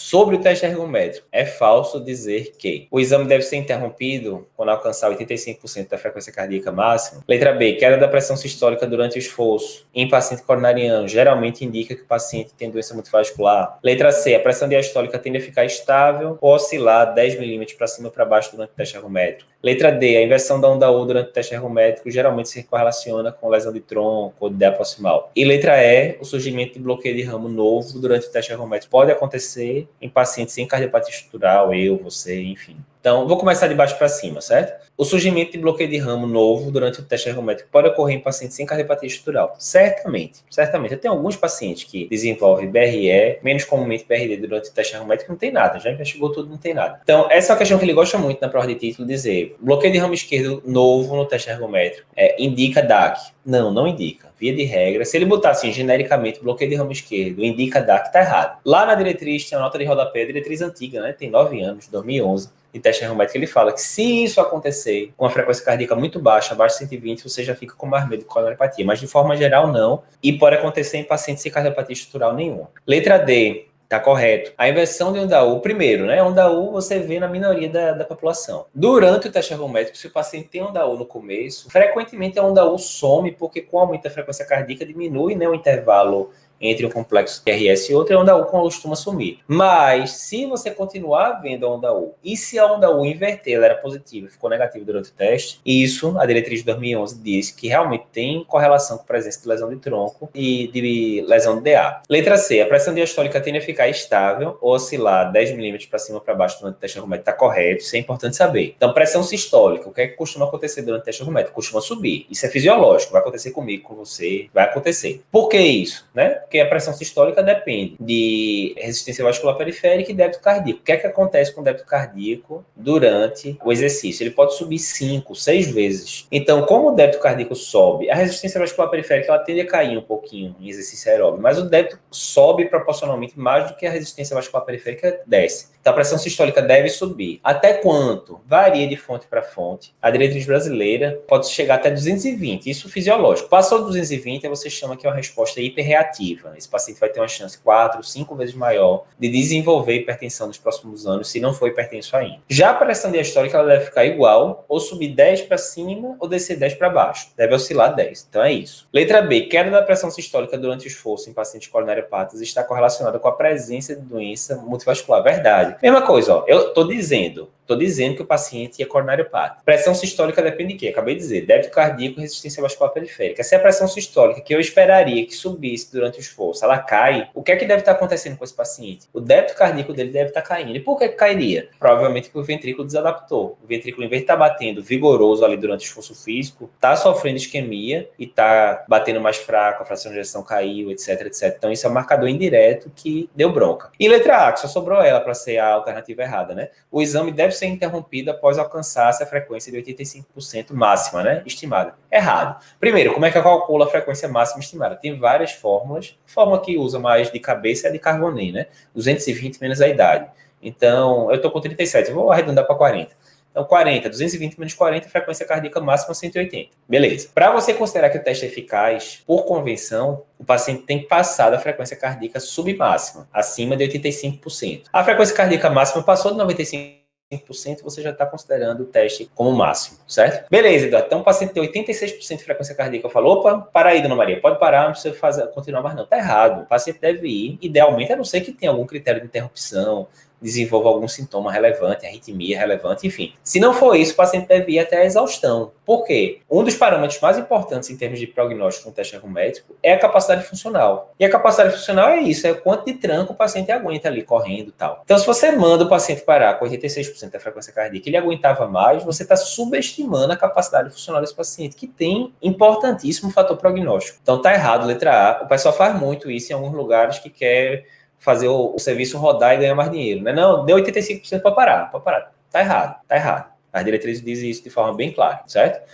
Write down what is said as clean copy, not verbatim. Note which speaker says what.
Speaker 1: Sobre o teste ergométrico, é falso dizer que o exame deve ser interrompido quando alcançar 85% da frequência cardíaca máxima. Letra B, queda da pressão sistólica durante o esforço em paciente coronariano geralmente indica que o paciente tem doença multivascular. Letra C, a pressão diastólica tende a ficar estável ou oscilar 10 milímetros para cima ou para baixo durante o teste ergométrico. Letra D, a inversão da onda U durante o teste ergométrico geralmente se correlaciona com lesão de tronco ou de ideia proximal. E letra E, o surgimento de bloqueio de ramo novo durante o teste ergométrico pode acontecer em pacientes sem cardiopatia estrutural, você, enfim. Então, vou começar de baixo para cima, certo? O surgimento de bloqueio de ramo novo durante o teste ergométrico pode ocorrer em pacientes sem cardiopatia estrutural. Certamente. Eu tenho alguns pacientes que desenvolvem BRE, menos comumente BRD durante o teste ergométrico, não tem nada, já investigou tudo, não tem nada. Então, essa é uma questão que ele gosta muito na prova de título, dizer bloqueio de ramo esquerdo novo no teste ergométrico indica DAC. Não indica. Via de regra, se ele botar assim, genericamente, bloqueio de ramo esquerdo, indica DAC, tá errado. Lá na diretriz, tem a nota de rodapé, a diretriz antiga, né? Tem 9 anos, 2011. De teste ergométrico, ele fala que se isso acontecer com uma frequência cardíaca muito baixa, abaixo de 120, você já fica com mais medo de coronariopatia. Mas de forma geral, não. E pode acontecer em pacientes sem cardiopatia estrutural nenhuma. Letra D, tá correto. A inversão de onda U, primeiro, né? Onda U você vê na minoria da população. Durante o teste ergométrico, se o paciente tem onda U no começo, frequentemente a onda U some, porque com o aumento da frequência cardíaca diminui, né, o intervalo entre o complexo QRS e outro, a onda U costuma sumir. Mas, se você continuar vendo a onda U, e se a onda U inverter, ela era positiva e ficou negativa durante o teste, isso, a diretriz de 2011 diz que realmente tem correlação com a presença de lesão de tronco e de lesão de DA. Letra C, a pressão diastólica tende a ficar estável ou oscilar 10 milímetros para cima ou para baixo durante o teste ergométrico. Está correto, isso é importante saber. Então, pressão sistólica, o que é que costuma acontecer durante o teste ergométrico? Costuma subir. Isso é fisiológico, vai acontecer comigo, com você, vai acontecer. Por que isso, né? Porque a pressão sistólica depende de resistência vascular periférica e débito cardíaco. O que é que acontece com o débito cardíaco durante o exercício? Ele pode subir 5, 6 vezes. Então, como o débito cardíaco sobe, a resistência vascular periférica ela tende a cair um pouquinho em exercício aeróbico, mas o débito sobe proporcionalmente mais do que a resistência vascular periférica desce. Então, a pressão sistólica deve subir. Até quanto? Varia de fonte para fonte. A diretriz brasileira pode chegar até 220, isso fisiológico. Passou 220, aí você chama que é uma resposta hiperreativa. Esse paciente vai ter uma chance 4, 5 vezes maior de desenvolver hipertensão nos próximos anos, se não for hipertenso ainda. Já a pressão diastólica, ela deve ficar igual, ou subir 10 para cima, ou descer 10 para baixo. Deve oscilar 10. Então é isso. Letra B, queda da pressão sistólica durante o esforço em pacientes coronariopatas está correlacionada com a presença de doença multivascular. Verdade. Mesma coisa, ó, eu tô dizendo que o paciente é coronariopata. Pressão sistólica depende de quê? Acabei de dizer, débito cardíaco e resistência vascular periférica. Se a pressão sistólica, que eu esperaria que subisse durante o esforço, ela cai, o que é que deve estar acontecendo com esse paciente? O débito cardíaco dele deve estar caindo. E por que cairia? Provavelmente porque o ventrículo desadaptou. O ventrículo, em vez de estar batendo vigoroso ali durante o esforço físico, está sofrendo isquemia e está batendo mais fraco, a fração de ejeção caiu, etc, etc. Então, isso é um marcador indireto que deu bronca. E letra A, que só sobrou ela para ser a alternativa errada, né? O exame deve ser interrompida após alcançar essa frequência de 85% máxima, né? Estimada. Errado. Primeiro, como é que eu calculo a frequência máxima estimada? Tem várias fórmulas. A fórmula que usa mais de cabeça é a de Carbonet, né? 220 menos a idade. Então, eu estou com 37, eu vou arredondar para 40. Então, 40, 220 menos 40, frequência cardíaca máxima 180. Beleza. Para você considerar que o teste é eficaz, por convenção, o paciente tem que passar da frequência cardíaca submáxima, acima de 85%. A frequência cardíaca máxima passou de 95%, você já está considerando o teste como máximo, certo? Beleza, Eduardo. Então, o paciente tem 86% de frequência cardíaca. Eu falo, opa, para aí, dona Maria, pode parar, não precisa continuar mais não. Tá errado. O paciente deve ir, idealmente, a não ser que tenha algum critério de interrupção, desenvolva algum sintoma relevante, arritmia relevante, enfim. Se não for isso, o paciente deve ir até a exaustão. Por quê? Um dos parâmetros mais importantes em termos de prognóstico no teste ergométrico é a capacidade funcional. E a capacidade funcional é isso, é o quanto de tranco o paciente aguenta ali, correndo e tal. Então, se você manda o paciente parar com 86% da frequência cardíaca e ele aguentava mais, você está subestimando a capacidade funcional desse paciente, que tem importantíssimo fator prognóstico. Então, tá errado, letra A. O pessoal faz muito isso em alguns lugares que quer fazer o serviço rodar e ganhar mais dinheiro, né? Não, deu 85% para parar. Tá errado. As diretrizes dizem isso de forma bem clara, certo?